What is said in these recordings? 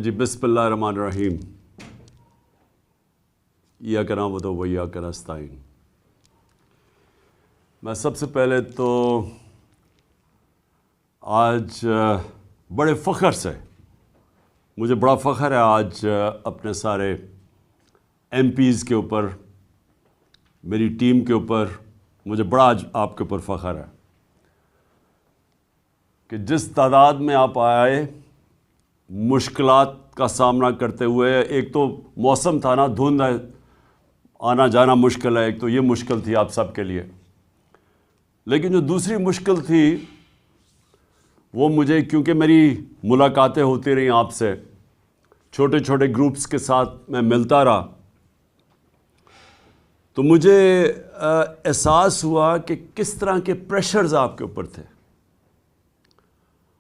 جی بسم اللہ الرحمن الرحیم ایاک نعبد و ایاک نستعین۔ میں سب سے پہلے تو آج بڑے فخر سے مجھے بڑا فخر ہے آج اپنے سارے ایم پیز کے اوپر، میری ٹیم کے اوپر مجھے بڑا آج آپ کے اوپر فخر ہے کہ جس تعداد میں آپ آئے مشکلات کا سامنا کرتے ہوئے۔ ایک تو موسم تھا نا، دھند ہے، آنا جانا مشکل ہے، ایک تو یہ مشکل تھی آپ سب کے لیے، لیکن جو دوسری مشکل تھی وہ مجھے، کیونکہ میری ملاقاتیں ہوتی رہیں آپ سے، چھوٹے چھوٹے گروپس کے ساتھ میں ملتا رہا، تو مجھے احساس ہوا کہ کس طرح کے پریشرز آپ کے اوپر تھے۔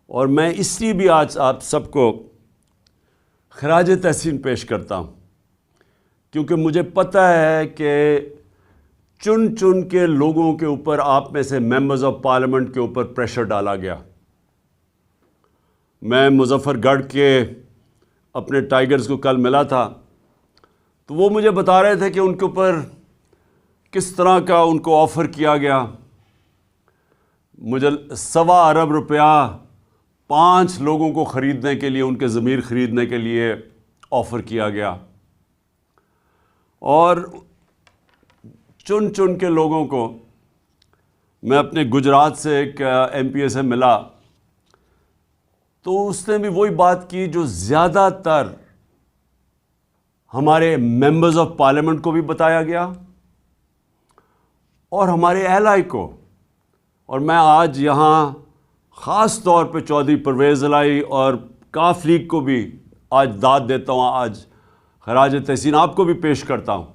اور میں اس لیے بھی آج آپ سب کو خراج تحسین پیش کرتا ہوں، کیونکہ مجھے پتہ ہے کہ چن چن کے لوگوں کے اوپر، آپ میں سے ممبرز آف پارلیمنٹ کے اوپر پریشر ڈالا گیا۔ میں مظفر گڑھ کے اپنے ٹائیگرز کو کل ملا تھا، تو وہ مجھے بتا رہے تھے کہ ان کے اوپر کس طرح کا ان کو آفر کیا گیا۔ مجھے 1.25 ارب روپیہ 5 لوگوں کو خریدنے کے لیے، ان کے ضمیر خریدنے کے لیے آفر کیا گیا، اور چن چن کے لوگوں کو میں اپنے گجرات سے ایک ایم پی اے سے ملا، تو اس نے بھی وہی بات کی جو زیادہ تر ہمارے ممبرز آف پارلیمنٹ کو بھی بتایا گیا اور ہمارے اہلائی کو۔ اور میں آج یہاں خاص طور پہ چودھری پرویز الہی اور کاف لیگ کو بھی آج داد دیتا ہوں، آج خراج تحسین آپ کو بھی پیش کرتا ہوں،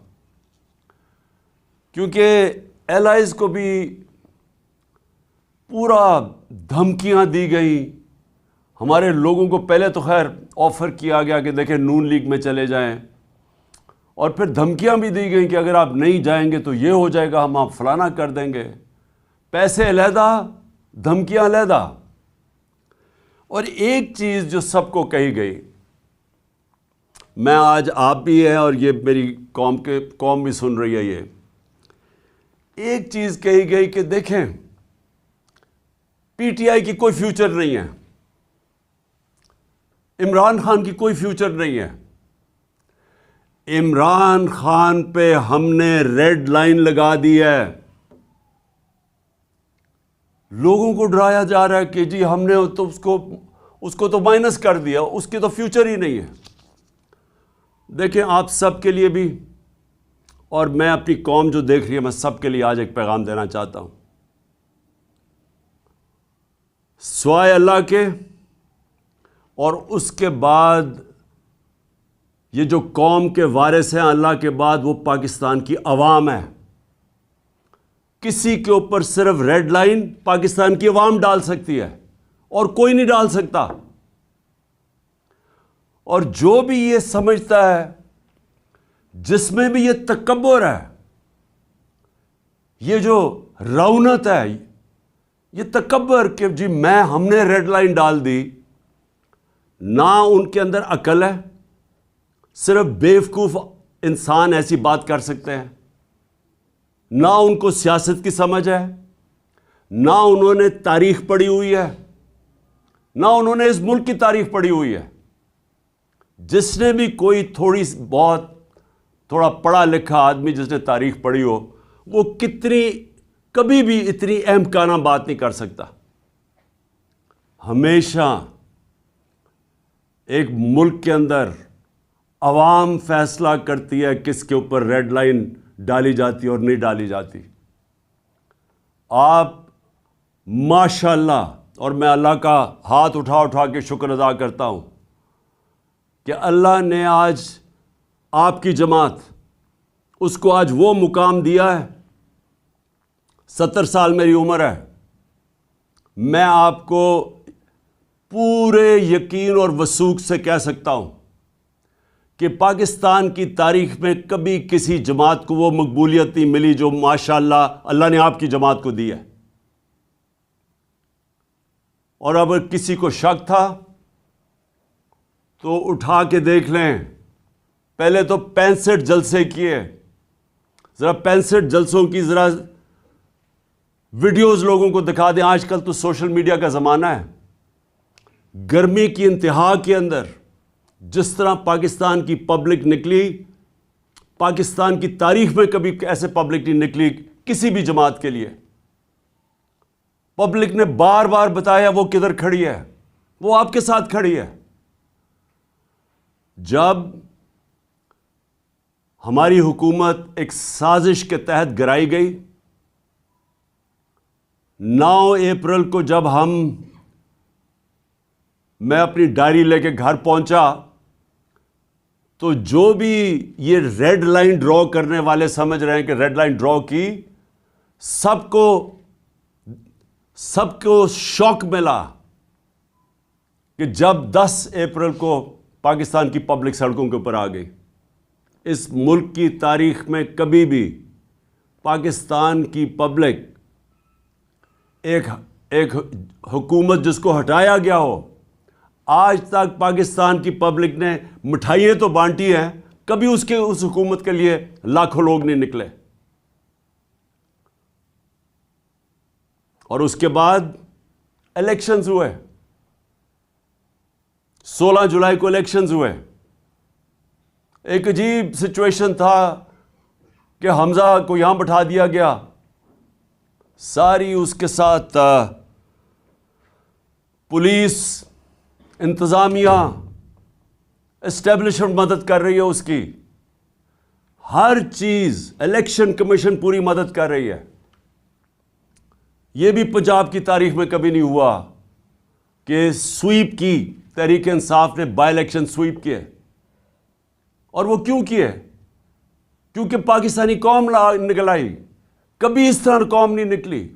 کیونکہ الائیز کو بھی پورا دھمکیاں دی گئیں۔ ہمارے لوگوں کو پہلے تو خیر آفر کیا گیا کہ دیکھیں نون لیگ میں چلے جائیں، اور پھر دھمکیاں بھی دی گئیں کہ اگر آپ نہیں جائیں گے تو یہ ہو جائے گا، ہم آپ فلانا کر دیں گے، پیسے علیحدہ، دھمکیاں علیحدہ۔ اور ایک چیز جو سب کو کہی گئی، میں آج آپ بھی ہیں اور یہ میری قوم بھی سن رہی ہے، یہ ایک چیز کہی گئی کہ دیکھیں پی ٹی آئی کی کوئی فیوچر نہیں ہے، عمران خان کی کوئی فیوچر نہیں ہے، عمران خان پہ ہم نے ریڈ لائن لگا دی ہے۔ لوگوں کو ڈرایا جا رہا ہے کہ جی ہم نے تو اس کو تو مائنس کر دیا، اس کی تو فیوچر ہی نہیں ہے۔ دیکھیں آپ سب کے لیے بھی، اور میں اپنی قوم جو دیکھ رہی ہے، میں سب کے لیے آج ایک پیغام دینا چاہتا ہوں۔ سوائے اللہ کے اور اس کے بعد یہ جو قوم کے وارث ہیں اللہ کے بعد، وہ پاکستان کی عوام ہے۔ کسی کے اوپر صرف ریڈ لائن پاکستان کی عوام ڈال سکتی ہے اور کوئی نہیں ڈال سکتا۔ اور جو بھی یہ سمجھتا ہے، جس میں بھی یہ تکبر ہے، یہ جو رونت ہے، یہ تکبر کہ جی ہم نے ریڈ لائن ڈال دی، نہ ان کے اندر عقل ہے، صرف بیوقوف انسان ایسی بات کر سکتے ہیں، نہ ان کو سیاست کی سمجھ ہے، نہ انہوں نے تاریخ پڑھی ہوئی ہے، نہ انہوں نے اس ملک کی تاریخ پڑھی ہوئی ہے۔ جس نے بھی کوئی تھوڑا پڑھا لکھا آدمی جس نے تاریخ پڑھی ہو، وہ کبھی بھی اتنی احمقانہ بات نہیں کر سکتا۔ ہمیشہ ایک ملک کے اندر عوام فیصلہ کرتی ہے کس کے اوپر ریڈ لائن ڈالی جاتی اور نہیں ڈالی جاتی۔ آپ ماشاءاللہ، اور میں اللہ کا ہاتھ اٹھا کے شکر ادا کرتا ہوں کہ اللہ نے آج آپ کی جماعت، اس کو آج وہ مقام دیا ہے۔ 70 سال میری عمر ہے، میں آپ کو پورے یقین اور وثوق سے کہہ سکتا ہوں کہ پاکستان کی تاریخ میں کبھی کسی جماعت کو وہ مقبولیت نہیں ملی جو ماشاءاللہ اللہ نے آپ کی جماعت کو دی ہے۔ اور اگر کسی کو شک تھا تو اٹھا کے دیکھ لیں. پہلے تو 65 جلسے کیے. ذرا 65 جلسوں کی ذرا ویڈیوز لوگوں کو دکھا دیں. آج کل تو سوشل میڈیا کا زمانہ ہے. گرمی کی انتہا کے اندر جس طرح پاکستان کی پبلک نکلی, پاکستان کی تاریخ میں کبھی ایسے پبلک نہیں نکلی کسی بھی جماعت کے لیے. پبلک نے بار بار بتایا وہ کدھر کھڑی ہے, وہ آپ کے ساتھ کھڑی ہے. جب ہماری حکومت ایک سازش کے تحت گرائی گئی, 9 اپریل کو جب میں اپنی ڈائری لے کے گھر پہنچا تو جو بھی یہ ریڈ لائن ڈرا کرنے والے سمجھ رہے ہیں کہ ریڈ لائن ڈرا کی, سب کو شوق ملا کہ جب 10 اپریل کو پاکستان کی پبلک سڑکوں کے اوپر آ گئی. اس ملک کی تاریخ میں کبھی بھی پاکستان کی پبلک ایک حکومت جس کو ہٹایا گیا ہو, آج تک پاکستان کی پبلک نے مٹھائیاں تو بانٹی ہیں, کبھی اس حکومت کے لیے لاکھوں لوگ نہیں نکلے. اور اس کے بعد الیکشنز ہوئے, 16 جولائی کو الیکشنز ہوئے. ایک عجیب سچویشن تھا کہ حمزہ کو یہاں بٹھا دیا گیا, ساری اس کے ساتھ پولیس, انتظامیہ, اسٹیبلشمنٹ مدد کر رہی ہے اس کی, ہر چیز, الیکشن کمیشن پوری مدد کر رہی ہے. یہ بھی پنجاب کی تاریخ میں کبھی نہیں ہوا کہ سویپ کی, تحریک انصاف نے بائی الیکشن سویپ کیے. اور وہ کیوں کیے؟ کیونکہ پاکستانی قوم نکل آئی. کبھی اس طرح قوم نہیں نکلی,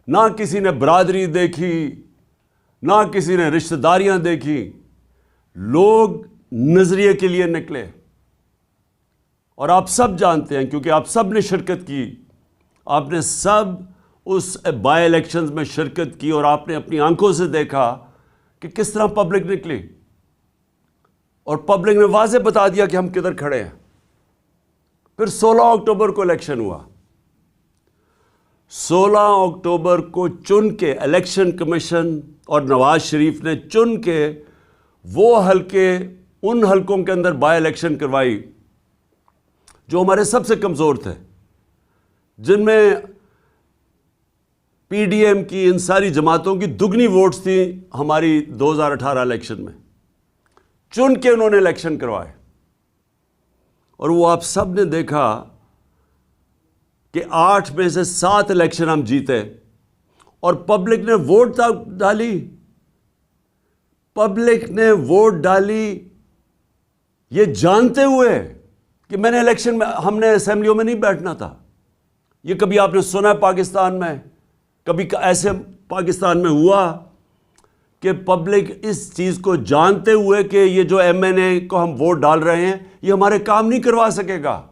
نہ کسی نے برادری دیکھی, نہ کسی نے رشتہ داریاں دیکھی. لوگ نظریے کے لیے نکلے. اور آپ سب جانتے ہیں کیونکہ آپ سب نے شرکت کی, آپ نے سب اس بائی الیکشنز میں شرکت کی اور آپ نے اپنی آنکھوں سے دیکھا کہ کس طرح پبلک نکلی. اور پبلک نے واضح بتا دیا کہ ہم کدھر کھڑے ہیں. پھر 16 اکتوبر کو الیکشن ہوا. 16 اکتوبر کو چن کے الیکشن کمیشن اور نواز شریف نے چن کے وہ حلقے, ان حلقوں کے اندر بائی الیکشن کروائی جو ہمارے سب سے کمزور تھے, جن میں پی ڈی ایم کی ان ساری جماعتوں کی دگنی ووٹس تھیں ہماری 2018 الیکشن میں. چن کے انہوں نے الیکشن کروائے. اور وہ آپ سب نے دیکھا کہ 8 میں سے 7 الیکشن ہم جیتے اور پبلک نے ووٹ ڈالی. پبلک نے ووٹ ڈالی یہ جانتے ہوئے کہ میں نے الیکشن میں, ہم نے اسمبلیوں میں نہیں بیٹھنا تھا. یہ کبھی آپ نے سنا ہے پاکستان میں؟ کبھی ایسے پاکستان میں ہوا کہ پبلک اس چیز کو جانتے ہوئے کہ یہ جو ایم این اے کو ہم ووٹ ڈال رہے ہیں یہ ہمارے کام نہیں کروا سکے گا,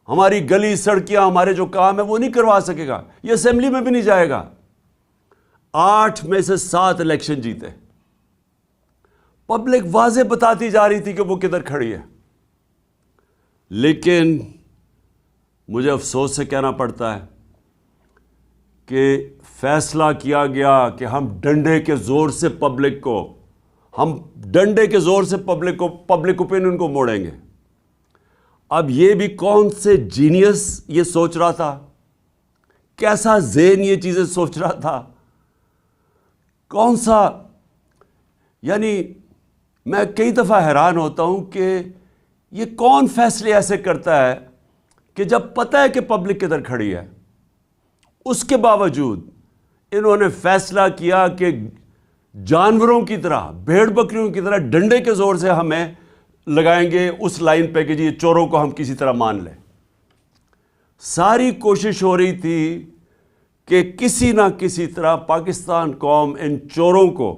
ہماری گلی سڑکیاں, ہمارے جو کام ہے وہ نہیں کروا سکے گا, یہ اسمبلی میں بھی نہیں جائے گا. 8 میں سے 7 الیکشن جیتے. پبلک واضح بتاتی جا رہی تھی کہ وہ کدھر کھڑی ہے. لیکن مجھے افسوس سے کہنا پڑتا ہے کہ فیصلہ کیا گیا کہ ہم ڈنڈے کے زور سے پبلک اوپینین کو موڑیں گے. اب یہ بھی کون سے جینیس یہ سوچ رہا تھا, کیسا ذہن یہ چیزیں سوچ رہا تھا, کون سا, یعنی میں کئی دفعہ حیران ہوتا ہوں کہ یہ کون فیصلے ایسے کرتا ہے کہ جب پتہ ہے کہ پبلک کدھر کھڑی ہے, اس کے باوجود انہوں نے فیصلہ کیا کہ جانوروں کی طرح, بھیڑ بکریوں کی طرح ڈنڈے کے زور سے ہمیں لگائیں گے اس لائن پہ کہ جی یہ چوروں کو ہم کسی طرح مان لیں. ساری کوشش ہو رہی تھی کہ کسی نہ کسی طرح پاکستان قوم ان چوروں کو,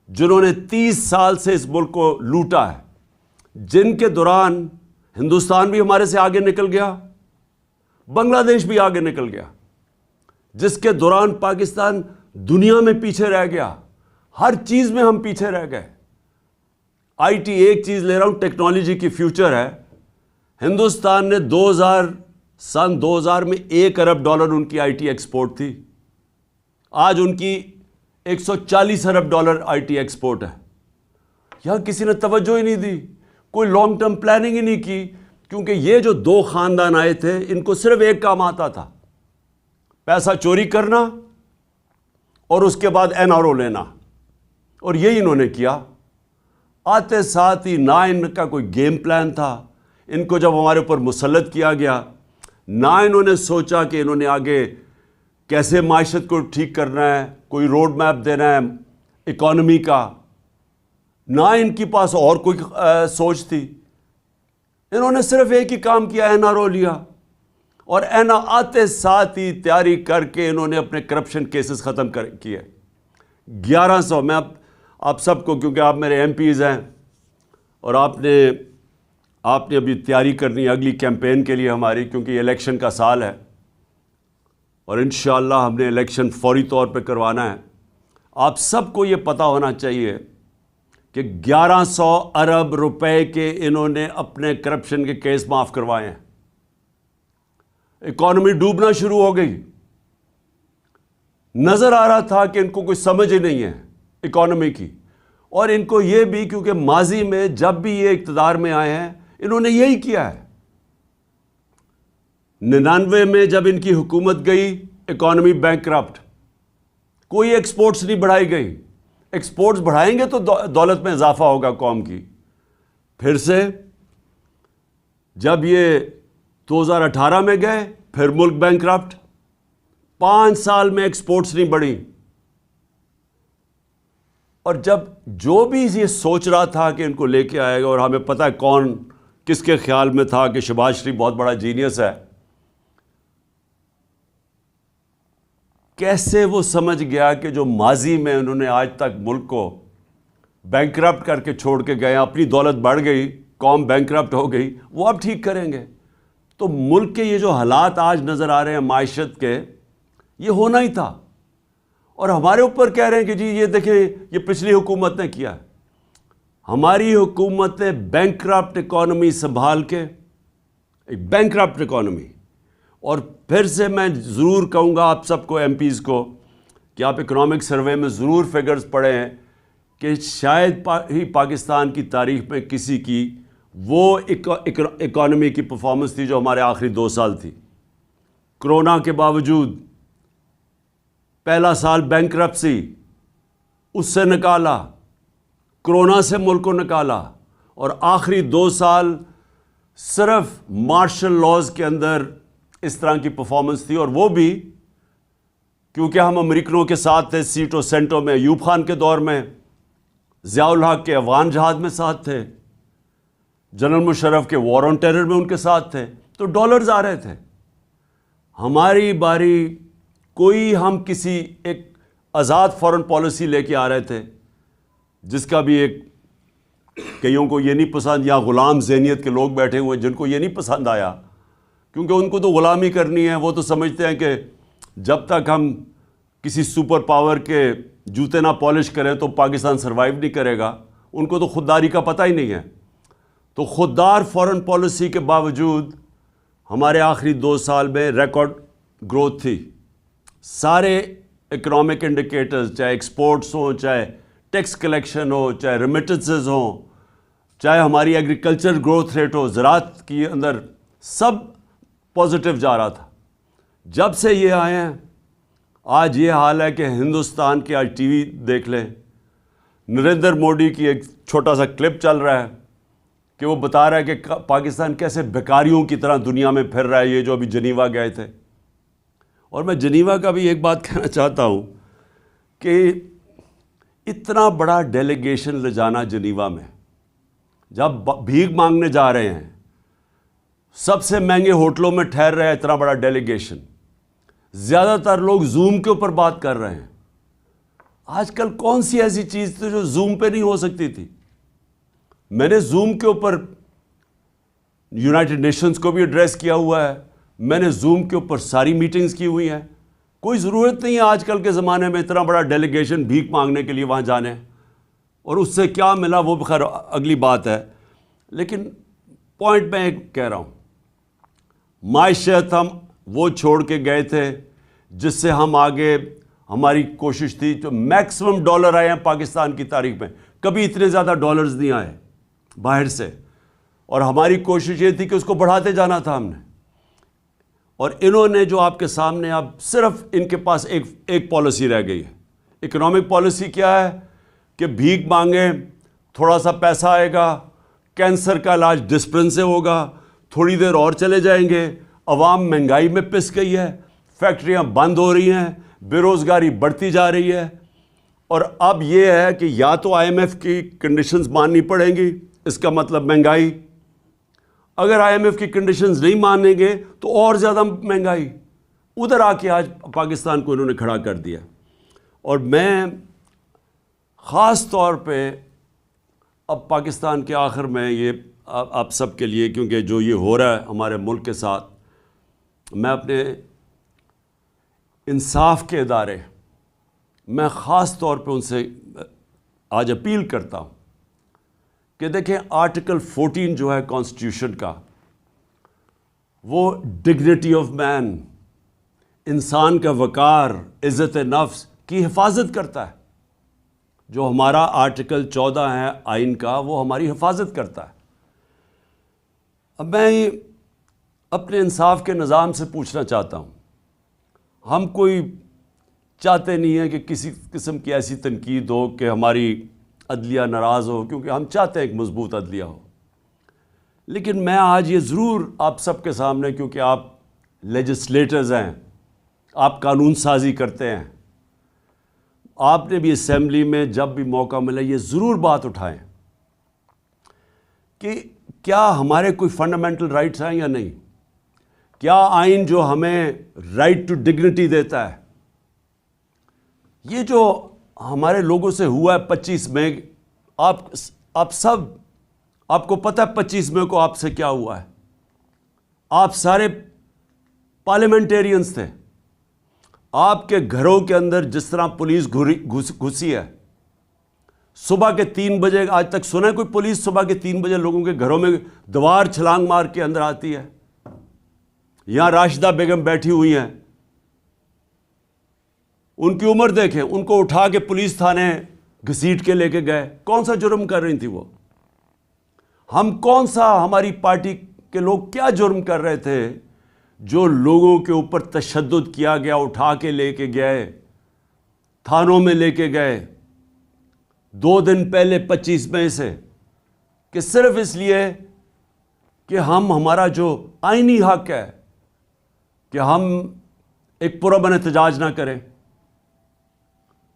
جنہوں نے 30 سال سے اس ملک کو لوٹا ہے, جن کے دوران ہندوستان بھی ہمارے سے آگے نکل گیا, بنگلہ دیش بھی آگے نکل گیا, جس کے دوران پاکستان دنیا میں پیچھے رہ گیا, ہر چیز میں ہم پیچھے رہ گئے. آئی ٹی ایک چیز لے رہا ہوں، ٹیکنالوجی کی فیوچر ہے. ہندوستان نے سن 2000 میں $1 ارب ان کی آئی ٹی ایکسپورٹ تھی. آج ان کی $140 ارب آئی ٹی ایکسپورٹ ہے. یہاں کسی نے توجہ ہی نہیں دی، کوئی لانگ ٹرم پلاننگ ہی نہیں کی، کیونکہ یہ جو 2 خاندان آئے تھے ان کو صرف ایک کام آتا تھا، پیسہ چوری کرنا اور اس کے بعد این آر او لینا، اور یہی انہوں نے کیا. آتے ساتھ ہی نہ ان کا کوئی گیم پلان تھا. ان کو جب ہمارے اوپر مسلط کیا گیا، نہ انہوں نے سوچا کہ انہوں نے آگے کیسے معیشت کو ٹھیک کرنا ہے، کوئی روڈ میپ دینا ہے اکانومی کا، نہ ان کے پاس اور کوئی سوچ تھی. انہوں نے صرف ایک ہی کام کیا، این آر او لیا، اور این آتے ساتھ ہی تیاری کر کے انہوں نے اپنے کرپشن کیسز ختم کیے. 1100 میں آپ سب کو، کیونکہ آپ میرے ایم پیز ہیں اور آپ نے ابھی تیاری کرنی ہے اگلی کیمپین کے لیے ہماری، کیونکہ یہ الیکشن کا سال ہے اور انشاءاللہ ہم نے الیکشن فوری طور پہ کروانا ہے. آپ سب کو یہ پتہ ہونا چاہیے کہ 1100 ارب روپے کے انہوں نے اپنے کرپشن کے کیس معاف کروائے ہیں. اکانومی ڈوبنا شروع ہو گئی. نظر آ رہا تھا کہ ان کو کوئی سمجھ ہی نہیں ہے اکانومی کی، اور ان کو یہ بھی، کیونکہ ماضی میں جب بھی یہ اقتدار میں آئے ہیں انہوں نے یہی کیا ہے. 99 میں جب ان کی حکومت گئی، اکانومی بینکرپٹ، کوئی ایکسپورٹس نہیں بڑھائی گئی. ایکسپورٹس بڑھائیں گے تو دولت میں اضافہ ہوگا قوم کی. پھر سے جب یہ 2018 میں گئے، پھر ملک بینکرپٹ. 5 سال میں ایکسپورٹس نہیں بڑھی. اور جب جو بھی یہ سوچ رہا تھا کہ ان کو لے کے آئے گا، اور ہمیں پتہ ہے کون کس کے خیال میں تھا کہ شہباز شریف بہت بڑا جینیس ہے، کیسے وہ سمجھ گیا کہ جو ماضی میں انہوں نے آج تک ملک کو بینکرپٹ کر کے چھوڑ کے گئے، اپنی دولت بڑھ گئی، قوم بینکرپٹ ہو گئی، وہ اب ٹھیک کریں گے. تو ملک کے یہ جو حالات آج نظر آ رہے ہیں معیشت کے، یہ ہونا ہی تھا. اور ہمارے اوپر کہہ رہے ہیں کہ جی یہ دیکھیں یہ پچھلی حکومت نے کیا. ہماری حکومت نے بینکرپٹ اکانومی سنبھال کے، ایک بینکرپٹ اکانومی. اور پھر سے میں ضرور کہوں گا آپ سب کو، ایم پیز کو، کہ آپ اکنامک سروے میں ضرور فگرز پڑھیں کہ شاید ہی پاکستان کی تاریخ میں کسی کی وہ اکانومی کی پرفارمنس تھی جو ہمارے آخری 2 سال تھی. کرونا کے باوجود پہلا سال بینکرپسی، اس سے نکالا، کرونا سے ملک کو نکالا، اور آخری 2 سال صرف مارشل لاز کے اندر اس طرح کی پرفارمنس تھی. اور وہ بھی کیونکہ ہم امریکنوں کے ساتھ تھے سیٹوں سینٹوں میں. ایوب خان کے دور میں ضیاء الحق کے افغان جہاد میں ساتھ تھے، جنرل مشرف کے وار آن ٹیرر میں ان کے ساتھ تھے، تو ڈالرز آ رہے تھے. ہماری باری کوئی، ہم کسی ایک آزاد فارن پالیسی لے کے آ رہے تھے جس کا بھی ایک کئیوں کو یہ نہیں پسند، یا غلام ذہنیت کے لوگ بیٹھے ہوئے جن کو یہ نہیں پسند آیا، کیونکہ ان کو تو غلامی کرنی ہے. وہ تو سمجھتے ہیں کہ جب تک ہم کسی سپر پاور کے جوتے نہ پالش کریں تو پاکستان سروائیو نہیں کرے گا. ان کو تو خودداری کا پتہ ہی نہیں ہے. تو خوددار فارن پالیسی کے باوجود ہمارے آخری 2 سال میں ریکارڈ گروتھ تھی. سارے اکنامک انڈیکیٹرز، چاہے ایکسپورٹس ہوں، چاہے ٹیکس کلیکشن ہو، چاہے ریمیٹنسز ہوں، چاہے ہماری ایگریکلچر گروتھ ریٹ ہو، زراعت کی اندر، سب پازیٹیو جا رہا تھا. جب سے یہ آئے ہیں آج یہ حال ہے کہ ہندوستان کی، آج ٹی وی دیکھ لیں، نریندر مودی کی ایک چھوٹا سا کلپ چل رہا ہے کہ وہ بتا رہا ہے کہ پاکستان کیسے بیکاریوں کی طرح دنیا میں پھر رہا ہے، یہ جو ابھی جنیوا گئے تھے. اور میں جنیوا کا بھی ایک بات کہنا چاہتا ہوں کہ اتنا بڑا ڈیلیگیشن لے جانا جنیوا میں، جب بھیک مانگنے جا رہے ہیں، سب سے مہنگے ہوٹلوں میں ٹھہر رہے ہیں، اتنا بڑا ڈیلیگیشن، زیادہ تر لوگ زوم کے اوپر بات کر رہے ہیں. آج کل کون سی ایسی چیز تھی جو زوم پہ نہیں ہو سکتی تھی؟ میں نے زوم کے اوپر یونائٹڈ نیشنز کو بھی ایڈریس کیا ہوا ہے، میں نے زوم کے اوپر ساری میٹنگز کی ہوئی ہیں. کوئی ضرورت نہیں ہے آج کل کے زمانے میں اتنا بڑا ڈیلیگیشن بھیک مانگنے کے لیے وہاں جانے. اور اس سے کیا ملا وہ بخیر اگلی بات ہے، لیکن پوائنٹ میں ایک کہہ رہا ہوں، معیشت ہم وہ چھوڑ کے گئے تھے جس سے ہم آگے، ہماری کوشش تھی، جو میکسیمم ڈالر آئے ہیں پاکستان کی تاریخ میں، کبھی اتنے زیادہ ڈالرز نہیں آئے باہر سے، اور ہماری کوشش یہ تھی کہ اس کو بڑھاتے جانا تھا ہم نے. اور انہوں نے جو آپ کے سامنے، اب صرف ان کے پاس ایک پالیسی رہ گئی ہے. اکنامک پالیسی کیا ہے کہ بھیک مانگیں، تھوڑا سا پیسہ آئے گا، کینسر کا علاج ڈسپرن سے ہوگا، تھوڑی دیر اور چلے جائیں گے، عوام مہنگائی میں پس گئی ہے، فیکٹریاں بند ہو رہی ہیں، بے روزگاری بڑھتی جا رہی ہے. اور اب یہ ہے کہ یا تو آئی ایم ایف کی کنڈیشنز ماننی پڑیں گی، اس کا مطلب مہنگائی. اگر آئی ایم ایف کی کنڈیشنز نہیں مانیں گے تو اور زیادہ مہنگائی. ادھر آ کے آج پاکستان کو انہوں نے کھڑا کر دیا. اور میں خاص طور پہ اب پاکستان کے آخر میں یہ آپ سب کے لیے، کیونکہ جو یہ ہو رہا ہے ہمارے ملک کے ساتھ، میں اپنے انصاف کے ادارے، میں خاص طور پہ ان سے آج اپیل کرتا ہوں کہ دیکھیں، آرٹیکل 14 جو ہے کانسٹیٹیوشن کا، وہ ڈگنیٹی آف مین، انسان کا وقار، عزت نفس کی حفاظت کرتا ہے. جو ہمارا آرٹیکل 14 ہے آئین کا، وہ ہماری حفاظت کرتا ہے. اب میں اپنے انصاف کے نظام سے پوچھنا چاہتا ہوں، ہم کوئی چاہتے نہیں ہیں کہ کسی قسم کی ایسی تنقید ہو کہ ہماری عدلیہ ناراض ہو، کیونکہ ہم چاہتے ہیں ایک مضبوط عدلیہ ہو. لیکن میں آج یہ ضرور آپ سب کے سامنے، کیونکہ آپ لیجسلیٹرز ہیں، آپ قانون سازی کرتے ہیں، آپ نے بھی اسمبلی میں جب بھی موقع ملے یہ ضرور بات اٹھائیں کہ کیا ہمارے کوئی فنڈامنٹل رائٹس ہیں یا نہیں. کیا آئین جو ہمیں رائٹ ٹو ڈگنیٹی دیتا ہے، یہ جو ہمارے لوگوں سے ہوا ہے 25 مئی، آپ سب، آپ کو پتہ ہے 25 مئی کو آپ سے کیا ہوا ہے. آپ سارے پارلیمنٹیرینز تھے. آپ کے گھروں کے اندر جس طرح پولیس گھسی ہے، صبح کے 3 بجے، آج تک سنا ہے کوئی پولیس صبح کے 3 بجے لوگوں کے گھروں میں دیوار چھلانگ مار کے اندر آتی ہے؟ یہاں راشدہ بیگم بیٹھی ہوئی ہیں، ان کی عمر دیکھیں، ان کو اٹھا کے پولیس تھانے گھسیٹ کے لے کے گئے. کون سا جرم کر رہی تھی وہ؟ ہم کون سا، ہماری پارٹی کے لوگ کیا جرم کر رہے تھے جو لوگوں کے اوپر تشدد کیا گیا، اٹھا کے لے کے گئے، تھانوں میں لے کے گئے 2 دن پہلے 25 مئی سے، کہ صرف اس لیے کہ ہمارا جو آئینی حق ہے کہ ہم ایک پرامن احتجاج نہ کریں.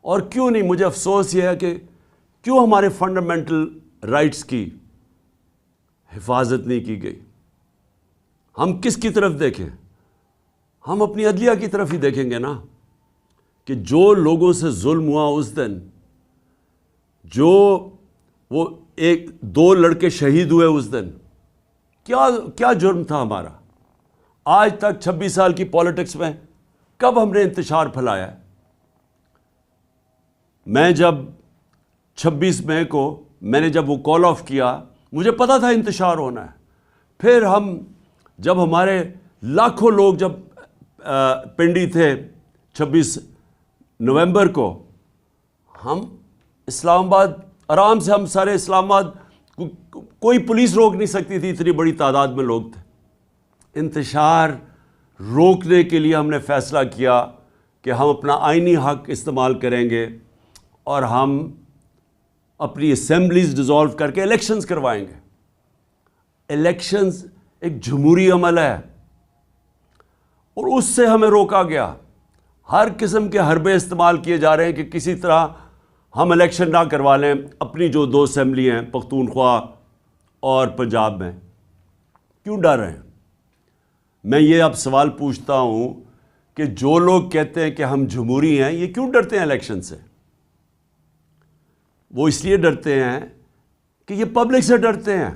اور کیوں نہیں، مجھے افسوس یہ ہے کہ کیوں ہمارے فنڈامنٹل رائٹس کی حفاظت نہیں کی گئی. ہم کس کی طرف دیکھیں؟ ہم اپنی عدلیہ کی طرف ہی دیکھیں گے نا، کہ جو لوگوں سے ظلم ہوا اس دن، جو وہ 2 لڑکے شہید ہوئے اس دن، کیا جرم تھا ہمارا؟ آج تک 26 سال کی پالیٹکس میں کب ہم نے انتشار پھیلایا ہے؟ میں جب 26 مئی کو میں نے جب وہ کال آف کیا، مجھے پتا تھا انتشار ہونا ہے. پھر جب ہمارے لاکھوں لوگ جب پنڈی تھے 26 نومبر کو، ہم اسلام آباد آرام سے، ہم سارے اسلام آباد، کوئی پولیس روک نہیں سکتی تھی، اتنی بڑی تعداد میں لوگ تھے. انتشار روکنے کے لیے ہم نے فیصلہ کیا کہ ہم اپنا آئینی حق استعمال کریں گے اور ہم اپنی اسمبلیز ڈیزالو کر کے الیکشنز کروائیں گے. الیکشنز ایک جمہوری عمل ہے اور اس سے ہمیں روکا گیا. ہر قسم کے حربے استعمال کیے جا رہے ہیں کہ کسی طرح ہم الیکشن نہ کروا لیں. اپنی جو 2 اسمبلی ہیں پختونخوا اور پنجاب میں، کیوں ڈر رہے ہیں؟ میں یہ اب سوال پوچھتا ہوں کہ جو لوگ کہتے ہیں کہ ہم جمہوری ہیں، یہ کیوں ڈرتے ہیں الیکشن سے؟ وہ اس لیے ڈرتے ہیں کہ یہ پبلک سے ڈرتے ہیں.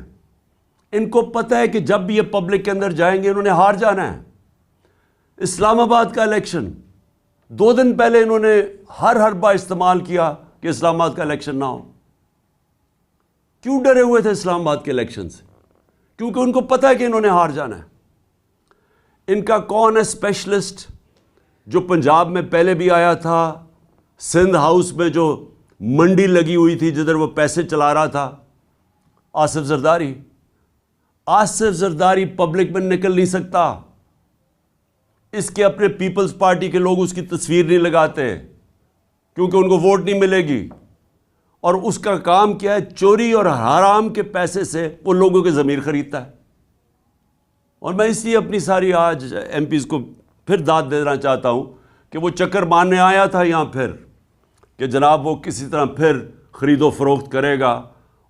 ان کو پتہ ہے کہ جب بھی یہ پبلک کے اندر جائیں گے انہوں نے ہار جانا ہے. اسلام آباد کا الیکشن 2 دن پہلے انہوں نے ہر حربہ استعمال کیا کہ اسلام آباد کا الیکشن نہ ہو. کیوں ڈرے ہوئے تھے اسلام آباد کے الیکشن سے؟ کیونکہ ان کو پتہ ہے کہ انہوں نے ہار جانا ہے۔ ان کا کون ہے اسپیشلسٹ جو پنجاب میں پہلے بھی آیا تھا، سندھ ہاؤس میں جو منڈی لگی ہوئی تھی جدھر وہ پیسے چلا رہا تھا؟ آصف زرداری۔ آصف زرداری پبلک میں نکل نہیں سکتا، اس کے اپنے پیپلز پارٹی کے لوگ اس کی تصویر نہیں لگاتے کیونکہ ان کو ووٹ نہیں ملے گی، اور اس کا کام کیا ہے؟ چوری اور حرام کے پیسے سے وہ لوگوں کے ضمیر خریدتا ہے۔ اور میں اس لیے اپنی ساری آج ایم پیز کو پھر داد دینا چاہتا ہوں کہ وہ چکر مارنے آیا تھا یہاں پھر کہ جناب وہ کسی طرح پھر خرید و فروخت کرے گا،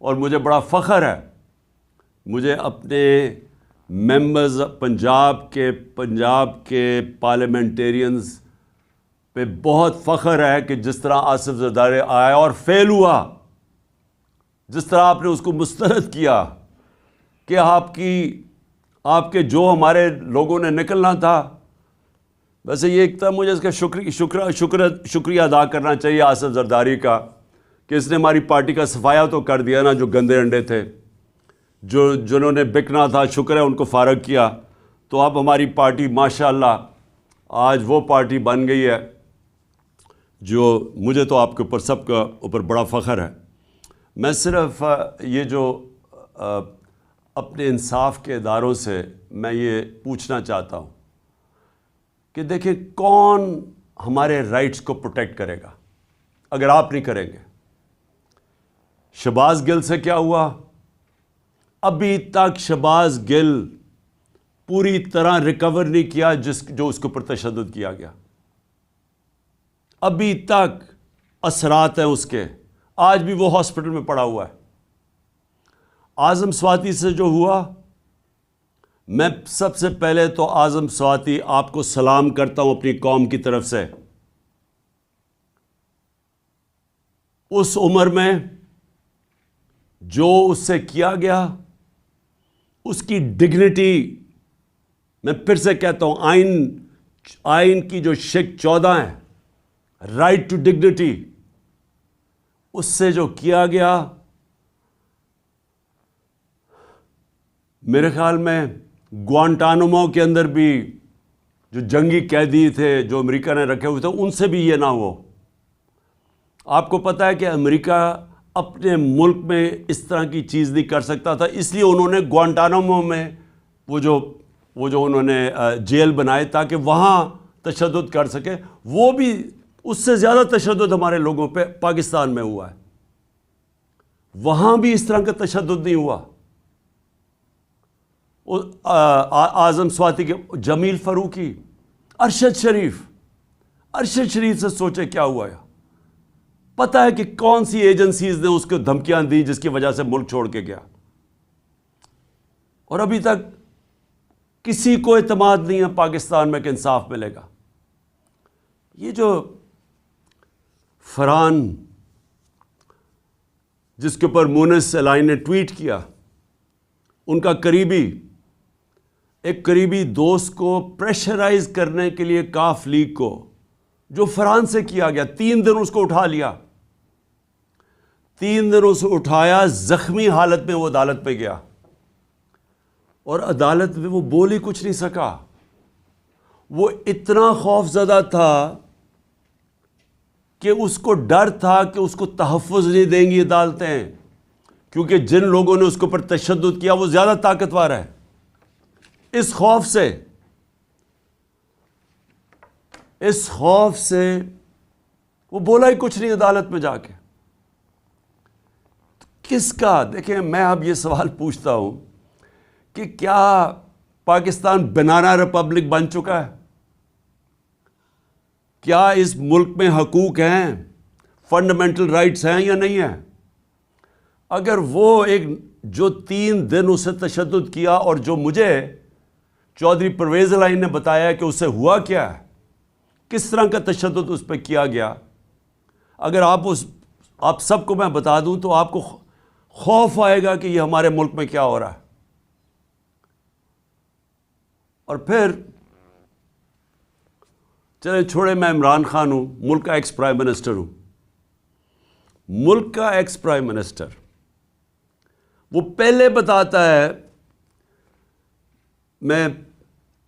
اور مجھے بڑا فخر ہے، مجھے اپنے ممبرز پنجاب کے پارلیمنٹیرینز پہ بہت فخر ہے کہ جس طرح آصف زرداری آیا اور فیل ہوا، جس طرح آپ نے اس کو مسترد کیا کہ آپ کے جو ہمارے لوگوں نے نکلنا تھا۔ ویسے یہ ایک طرح مجھے اس کا شکریہ ادا کرنا چاہیے آصف زرداری کا کہ اس نے ہماری پارٹی کا صفایا تو کر دیا نا، جو گندے انڈے تھے، جنہوں نے بکنا تھا، شکر ہے ان کو فارغ کیا، تو اب ہماری پارٹی ماشاءاللہ آج وہ پارٹی بن گئی ہے جو مجھے تو آپ کے اوپر سب کا اوپر بڑا فخر ہے۔ میں صرف یہ جو اپنے انصاف کے اداروں سے میں یہ پوچھنا چاہتا ہوں کہ دیکھیں کون ہمارے رائٹس کو پروٹیکٹ کرے گا اگر آپ نہیں کریں گے؟ شہباز گل سے کیا ہوا؟ ابھی تک شہباز گل پوری طرح ریکور نہیں کیا جو اس کے اوپر تشدد کیا گیا، ابھی تک اثرات ہیں اس کے، آج بھی وہ ہاسپٹل میں پڑا ہوا ہے۔ اعظم سواتی سے جو ہوا، میں سب سے پہلے تو اعظم سواتی آپ کو سلام کرتا ہوں اپنی قوم کی طرف سے۔ اس عمر میں جو اس سے کیا گیا، اس کی ڈگنیٹی، میں پھر سے کہتا ہوں، آئین کی جو شک 14 ہے، رائٹ ٹو ڈگنیٹی، اس سے جو کیا گیا، میرے خیال میں گوانٹانامو کے اندر بھی جو جنگی قیدی تھے جو امریکہ نے رکھے ہوئے تھے، ان سے بھی یہ نہ ہو۔ آپ کو پتہ ہے کہ امریکہ اپنے ملک میں اس طرح کی چیز نہیں کر سکتا تھا، اس لیے انہوں نے گوانٹانامو میں وہ جو انہوں نے جیل بنائے تاکہ وہاں تشدد کر سکے۔ وہ بھی اس سے زیادہ تشدد ہمارے لوگوں پہ پاکستان میں ہوا ہے، وہاں بھی اس طرح کا تشدد نہیں ہوا۔ اعظم سواتی کے جمیل فاروقی، ارشد شریف سے سوچے کیا ہوا ہے؟ پتہ ہے کہ کون سی ایجنسیز نے اس کو دھمکیاں دی جس کی وجہ سے ملک چھوڑ کے گیا، اور ابھی تک کسی کو اعتماد نہیں ہے پاکستان میں کہ انصاف ملے گا۔ یہ جو فرحان جس کے اوپر مونس الائن نے ٹویٹ کیا، ان کا ایک قریبی دوست کو پریشرائز کرنے کے لیے کاف لیگ کو، جو فرحان سے کیا گیا، 3 دن اس کو اٹھا لیا، 3 دن اسے اٹھایا، زخمی حالت میں وہ عدالت پہ گیا، اور عدالت میں وہ بول ہی کچھ نہیں سکا۔ وہ اتنا خوف زدہ تھا کہ اس کو ڈر تھا کہ اس کو تحفظ نہیں دیں گی عدالتیں، کیونکہ جن لوگوں نے اس کے اوپر تشدد کیا وہ زیادہ طاقتور ہے۔ اس خوف سے وہ بولا ہی کچھ نہیں عدالت میں جا کے۔ کس کا؟ دیکھیں، میں اب یہ سوال پوچھتا ہوں کہ کیا پاکستان بنانا ریپبلک بن چکا ہے؟ کیا اس ملک میں حقوق ہیں، فنڈامنٹل رائٹس ہیں یا نہیں ہیں؟ اگر وہ جو 3 دن اسے تشدد کیا، اور جو مجھے چودھری پرویز الائن نے بتایا کہ اس سے ہوا کیا ہے، کس طرح کا تشدد اس پہ کیا گیا، اگر آپ سب کو میں بتا دوں تو آپ کو خوف آئے گا کہ یہ ہمارے ملک میں کیا ہو رہا ہے۔ اور پھر چلے چھوڑے، میں عمران خان ہوں، ملک کا ایکس پرائم منسٹر ہوں۔ ملک کا ایکس پرائم منسٹر وہ پہلے بتاتا ہے. میں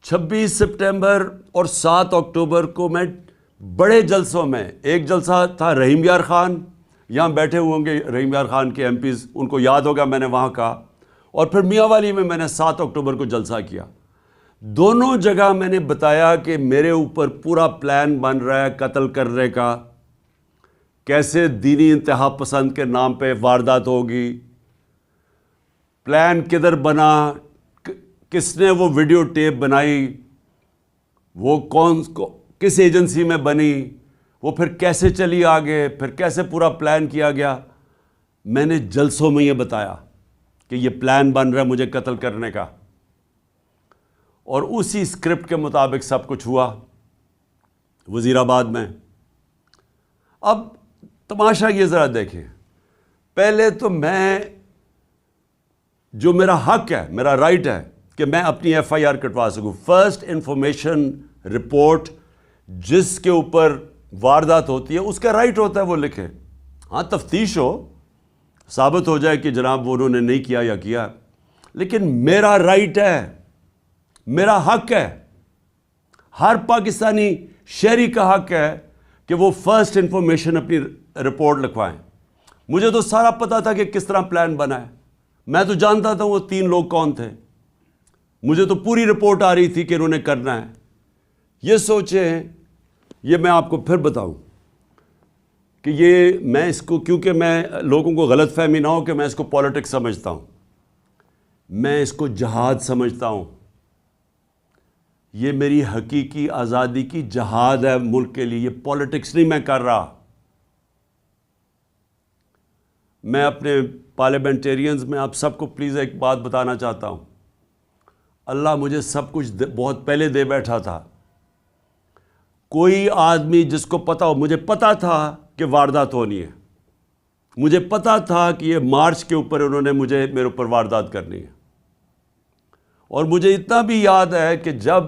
26 سپٹمبر اور 7 اکتوبر کو میں بڑے جلسوں میں، ایک جلسہ تھا رحیم یار خان، یہاں بیٹھے ہوئے ہوں گے رحیم یار خان کے ایم پیز، ان کو یاد ہوگا میں نے وہاں کہا، اور پھر میاں والی میں نے 7 اکتوبر کو جلسہ کیا. دونوں جگہ میں نے بتایا کہ میرے اوپر پورا پلان بن رہا ہے قتل کرنے کا، کیسے دینی انتہا پسند کے نام پہ واردات ہوگی، پلان کدھر بنا، کس نے وہ ویڈیو ٹیپ بنائی، وہ کس ایجنسی میں بنی، وہ پھر کیسے چلی آگے، پھر کیسے پورا پلان کیا گیا. میں نے جلسوں میں یہ بتایا کہ یہ پلان بن رہا ہے مجھے قتل کرنے کا، اور اسی اسکرپٹ کے مطابق سب کچھ ہوا وزیر آباد میں. اب تماشا یہ ذرا دیکھیں، پہلے تو میں، جو میرا حق ہے، میرا رائٹ ہے کہ میں اپنی ایف آئی آر کٹوا سکوں، فرسٹ انفارمیشن رپورٹ جس کے اوپر واردات ہوتی ہے اس کا رائٹ ہوتا ہے وہ لکھے. ہاں تفتیش ہو، ثابت ہو جائے کہ جناب وہ انہوں نے نہیں کیا یا کیا، لیکن میرا رائٹ ہے، میرا حق ہے، ہر پاکستانی شہری کا حق ہے کہ وہ فرسٹ انفارمیشن اپنی رپورٹ لکھوائیں. مجھے تو سارا پتا تھا کہ کس طرح پلان بنا ہے، میں تو جانتا تھا وہ 3 لوگ کون تھے، مجھے تو پوری رپورٹ آ رہی تھی کہ انہوں نے کرنا ہے. یہ سوچیں، یہ میں آپ کو پھر بتاؤں کہ یہ میں اس کو، کیونکہ میں لوگوں کو غلط فہمی نہ ہو کہ میں اس کو پولیٹکس سمجھتا ہوں، میں اس کو جہاد سمجھتا ہوں. یہ میری حقیقی آزادی کی جہاد ہے ملک کے لیے، یہ پولیٹکس نہیں میں کر رہا. میں اپنے پارلیمنٹیرینز میں آپ سب کو پلیز ایک بات بتانا چاہتا ہوں، اللہ مجھے سب کچھ بہت پہلے دے بیٹھا تھا. کوئی آدمی جس کو پتا ہو، مجھے پتا تھا کہ واردات ہونی ہے، مجھے پتا تھا کہ یہ مارچ کے اوپر انہوں نے میرے اوپر واردات کرنی ہے. اور مجھے اتنا بھی یاد ہے کہ جب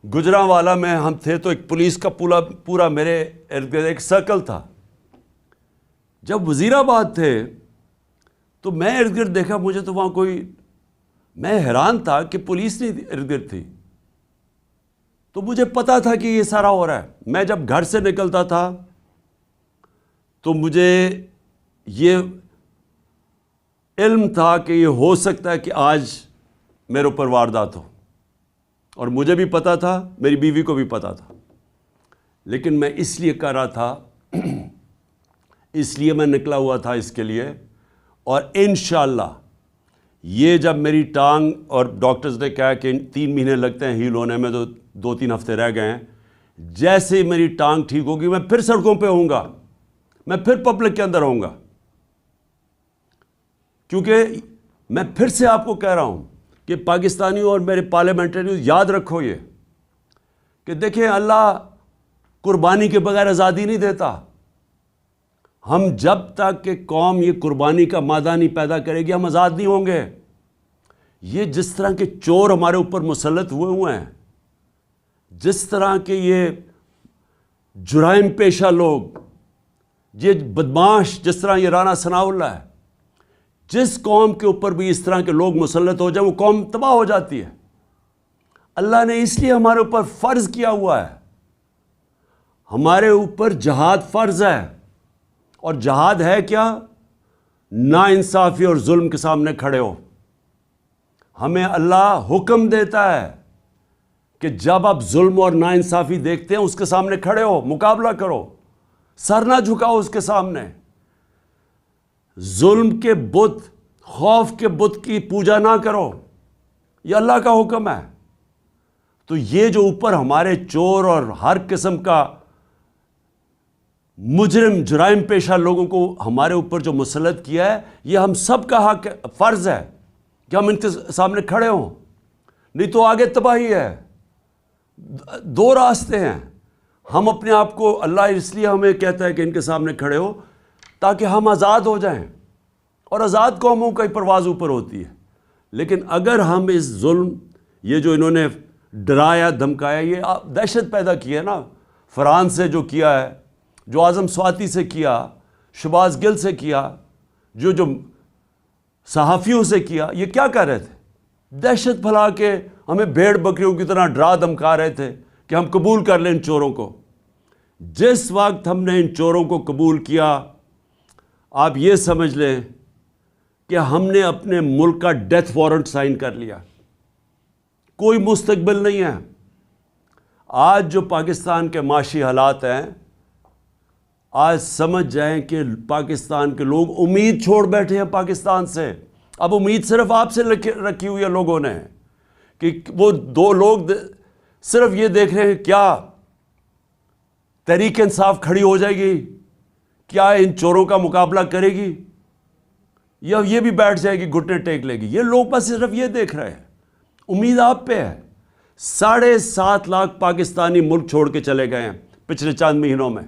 گجرانوالہ میں ہم تھے تو ایک پولیس کا پورا میرے ارد گرد ایک سرکل تھا. جب وزیر آباد تھے تو میں ارد گرد دیکھا، مجھے تو وہاں کوئی، میں حیران تھا کہ پولیس نہیں ارد گرد تھی. تو مجھے پتا تھا کہ یہ سارا ہو رہا ہے. میں جب گھر سے نکلتا تھا تو مجھے یہ علم تھا کہ یہ ہو سکتا ہے کہ آج میرے اوپر واردات ہو، اور مجھے بھی پتا تھا، میری بیوی کو بھی پتا تھا. لیکن میں اس لیے کر رہا تھا، اس لیے میں نکلا ہوا تھا اس کے لیے. اور انشاءاللہ یہ جب میری ٹانگ، اور ڈاکٹرز نے کہا کہ 3 مہینے لگتے ہیں ہیل ہونے میں، تو 2-3 ہفتے رہ گئے ہیں، جیسے ہی میری ٹانگ ٹھیک ہوگی میں پھر سڑکوں پہ ہوں گا، میں پھر پبلک کے اندر ہوں گا. کیونکہ میں پھر سے آپ کو کہہ رہا ہوں کہ پاکستانیوں اور میرے پارلیمنٹریوں یاد رکھو یہ کہ دیکھیں، اللہ قربانی کے بغیر آزادی نہیں دیتا. ہم جب تک کہ قوم یہ قربانی کا مادہ نہیں پیدا کرے گی ہم آزاد نہیں ہوں گے. یہ جس طرح کے چور ہمارے اوپر مسلط ہوئے ہیں، جس طرح کے یہ جرائم پیشہ لوگ، یہ بدماش، جس طرح یہ رانا ثناء اللہ ہے، جس قوم کے اوپر بھی اس طرح کے لوگ مسلط ہو جائیں وہ قوم تباہ ہو جاتی ہے. اللہ نے اس لیے ہمارے اوپر فرض کیا ہوا ہے، ہمارے اوپر جہاد فرض ہے. اور جہاد ہے کیا؟ نا انصافی اور ظلم کے سامنے کھڑے ہو. ہمیں اللہ حکم دیتا ہے کہ جب آپ ظلم اور نا انصافی دیکھتے ہیں اس کے سامنے کھڑے ہو، مقابلہ کرو، سر نہ جھکاؤ اس کے سامنے. ظلم کے بت، خوف کے بت کی پوجا نہ کرو، یہ اللہ کا حکم ہے. تو یہ جو اوپر ہمارے چور اور ہر قسم کا مجرم، جرائم پیشہ لوگوں کو ہمارے اوپر جو مسلط کیا ہے، یہ ہم سب کا حق، فرض ہے کہ ہم ان کے سامنے کھڑے ہوں، نہیں تو آگے تباہی ہے. 2 راستے ہیں. ہم اپنے آپ کو، اللہ اس لیے ہمیں کہتا ہے کہ ان کے سامنے کھڑے ہو تاکہ ہم آزاد ہو جائیں، اور آزاد قوموں کا ہی پرواز اوپر ہوتی ہے. لیکن اگر ہم اس ظلم، یہ جو انہوں نے ڈرایا دھمکایا، یہ دہشت پیدا کی ہے نا، فرحان سے جو کیا ہے، جو اعظم سواتی سے کیا، شہباز گل سے کیا، جو صحافیوں سے کیا. یہ کیا کر رہے تھے؟ دہشت پھیلا کے ہمیں بھیڑ بکریوں کی طرح ڈرا دھمکا رہے تھے کہ ہم قبول کر لیں ان چوروں کو. جس وقت ہم نے ان چوروں کو قبول کیا، آپ یہ سمجھ لیں کہ ہم نے اپنے ملک کا ڈیتھ وارنٹ سائن کر لیا. کوئی مستقبل نہیں ہے. آج جو پاکستان کے معاشی حالات ہیں، آج سمجھ جائیں کہ پاکستان کے لوگ امید چھوڑ بیٹھے ہیں پاکستان سے. اب امید صرف آپ سے رکھی ہوئی ہے لوگوں نے، کہ وہ دو لوگ صرف یہ دیکھ رہے ہیں کیا تحریک انصاف کھڑی ہو جائے گی، کیا ان چوروں کا مقابلہ کرے گی، یا یہ بھی بیٹھ جائے گی گھٹنے ٹیک لے گی. یہ لوگ بس صرف یہ دیکھ رہے ہیں. امید آپ پہ ہے. 7.5 لاکھ پاکستانی ملک چھوڑ کے چلے گئے ہیں پچھلے چند مہینوں میں،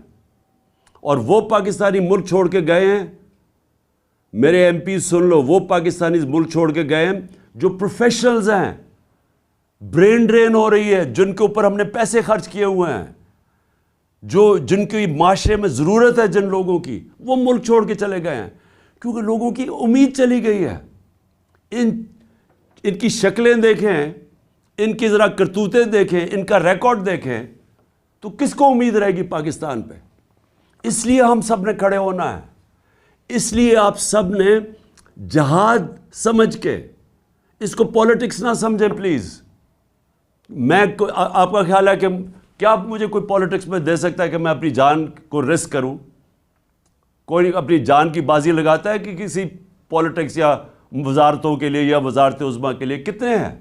اور وہ پاکستانی ملک چھوڑ کے گئے ہیں، میرے ایم پی سن لو، وہ پاکستانی ملک چھوڑ کے گئے ہیں جو پروفیشنلز ہیں. برین ڈرین ہو رہی ہے، جن کے اوپر ہم نے پیسے خرچ کیے ہوئے ہیں، جن کی معاشرے میں ضرورت ہے جن لوگوں کی، وہ ملک چھوڑ کے چلے گئے ہیں کیونکہ لوگوں کی امید چلی گئی ہے. ان کی شکلیں دیکھیں، ان کی ذرا کرتوتیں دیکھیں، ان کا ریکارڈ دیکھیں، تو کس کو امید رہے گی پاکستان پہ؟ اس لیے ہم سب نے کھڑے ہونا ہے. اس لیے آپ سب نے جہاد سمجھ کے، اس کو پولیٹکس نہ سمجھیں پلیز. آپ کا خیال ہے کہ کیا مجھے کوئی پولیٹکس میں دے سکتا ہے کہ میں اپنی جان کو رسک کروں؟ کوئی اپنی جان کی بازی لگاتا ہے کہ کسی پولیٹکس یا وزارتوں کے لیے یا وزارت عظمیٰ کے لیے؟ کتنے ہیں؟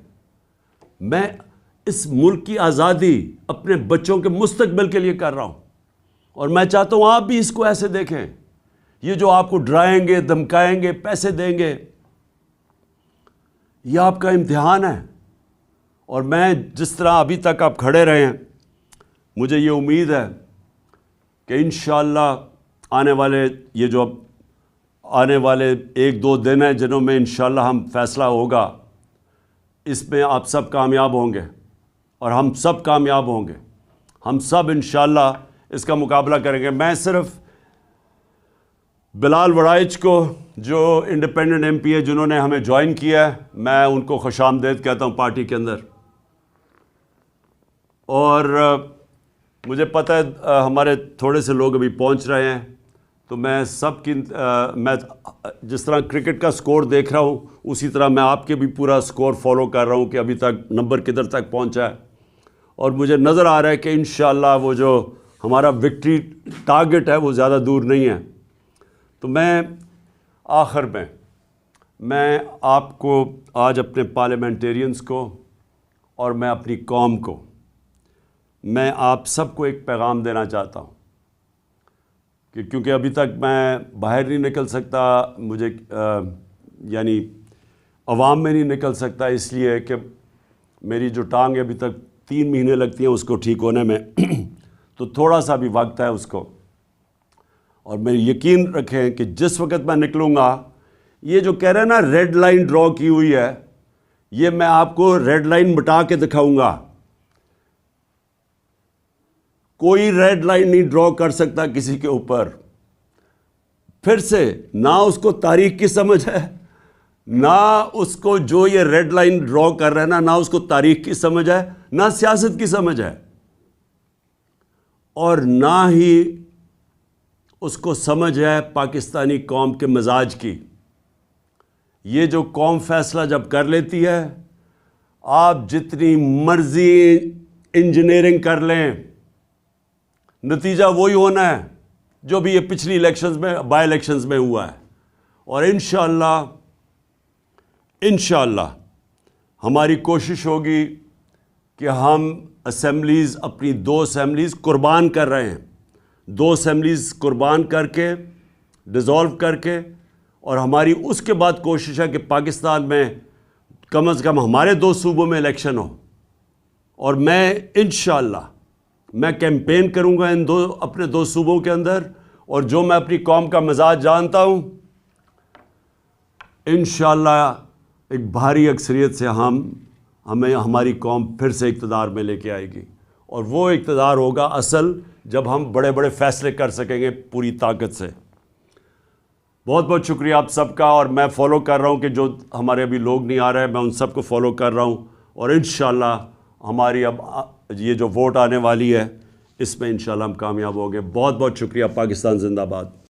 میں اس ملک کی آزادی اپنے بچوں کے مستقبل کے لیے کر رہا ہوں، اور میں چاہتا ہوں آپ بھی اس کو ایسے دیکھیں. یہ جو آپ کو ڈرائیں گے، دھمکائیں گے، پیسے دیں گے، یہ آپ کا امتحان ہے. اور میں جس طرح ابھی تک آپ کھڑے رہے ہیں، مجھے یہ امید ہے کہ انشاءاللہ آنے والے 1-2 دن ہیں جنہوں میں انشاءاللہ ہم فیصلہ ہوگا، اس میں آپ سب کامیاب ہوں گے اور ہم سب کامیاب ہوں گے. ہم سب انشاءاللہ اس کا مقابلہ کریں گے. میں صرف بلال وڑائچ کو، جو انڈیپینڈنٹ ایم پی ہے، جنہوں نے ہمیں جوائن کیا ہے، میں ان کو خوش آمدید کہتا ہوں پارٹی کے اندر. اور مجھے پتہ ہے ہمارے تھوڑے سے لوگ ابھی پہنچ رہے ہیں، تو میں سب کی میں جس طرح کرکٹ کا سکور دیکھ رہا ہوں، اسی طرح میں آپ کے بھی پورا سکور فالو کر رہا ہوں کہ ابھی تک نمبر کدھر تک پہنچا ہے. اور مجھے نظر آ رہا ہے کہ انشاءاللہ وہ جو ہمارا وکٹری ٹارگٹ ہے وہ زیادہ دور نہیں ہے. تو میں آخر میں آپ کو آج اپنے پارلیمنٹیرینز کو اور میں اپنی قوم کو، میں آپ سب کو ایک پیغام دینا چاہتا ہوں کہ کیونکہ ابھی تک میں باہر نہیں نکل سکتا، مجھے یعنی عوام میں نہیں نکل سکتا، اس لیے کہ میری جو ٹانگ ابھی تک 3 مہینے لگتی ہیں اس کو ٹھیک ہونے میں تو تھوڑا سا بھی وقت ہے اس کو. اور میں یقین رکھیں کہ جس وقت میں نکلوں گا، یہ جو کہہ رہے ہیں نا ریڈ لائن ڈرا کی ہوئی ہے، یہ میں آپ کو ریڈ لائن مٹا کے دکھاؤں گا. کوئی ریڈ لائن نہیں ڈرا کر سکتا کسی کے اوپر. پھر سے نہ اس کو تاریخ کی سمجھ ہے، نہ اس کو جو یہ ریڈ لائن ڈرا کر رہے ہیں نہ اس کو تاریخ کی سمجھ ہے، نہ سیاست کی سمجھ ہے، اور نہ ہی اس کو سمجھ ہے پاکستانی قوم کے مزاج کی. یہ جو قوم فیصلہ جب کر لیتی ہے، آپ جتنی مرضی انجینئرنگ کر لیں، نتیجہ وہی ہونا ہے جو بھی یہ پچھلی الیکشنز میں، بائی الیکشنز میں ہوا ہے. اور انشاءاللہ ہماری کوشش ہوگی کہ ہم اسمبلیز، اپنی 2 اسمبلیز قربان کر رہے ہیں، 2 اسمبلیز قربان کر کے، ڈیزالو کر کے، اور ہماری اس کے بعد کوشش ہے کہ پاکستان میں کم از کم ہمارے 2 صوبوں میں الیکشن ہو. اور میں انشاءاللہ میں کیمپین کروں گا اپنے 2 صوبوں کے اندر، اور جو میں اپنی قوم کا مزاج جانتا ہوں، انشاءاللہ ایک بھاری اکثریت سے ہمیں ہماری قوم پھر سے اقتدار میں لے کے آئے گی. اور وہ اقتدار ہوگا اصل جب ہم بڑے بڑے فیصلے کر سکیں گے پوری طاقت سے. بہت بہت شکریہ آپ سب کا، اور میں فالو کر رہا ہوں کہ جو ہمارے ابھی لوگ نہیں آ رہے میں ان سب کو فالو کر رہا ہوں، اور انشاءاللہ ہماری اب یہ جو ووٹ آنے والی ہے اس میں انشاءاللہ ہم کامیاب ہوں گے۔ بہت بہت شکریہ۔ پاکستان زندہ باد۔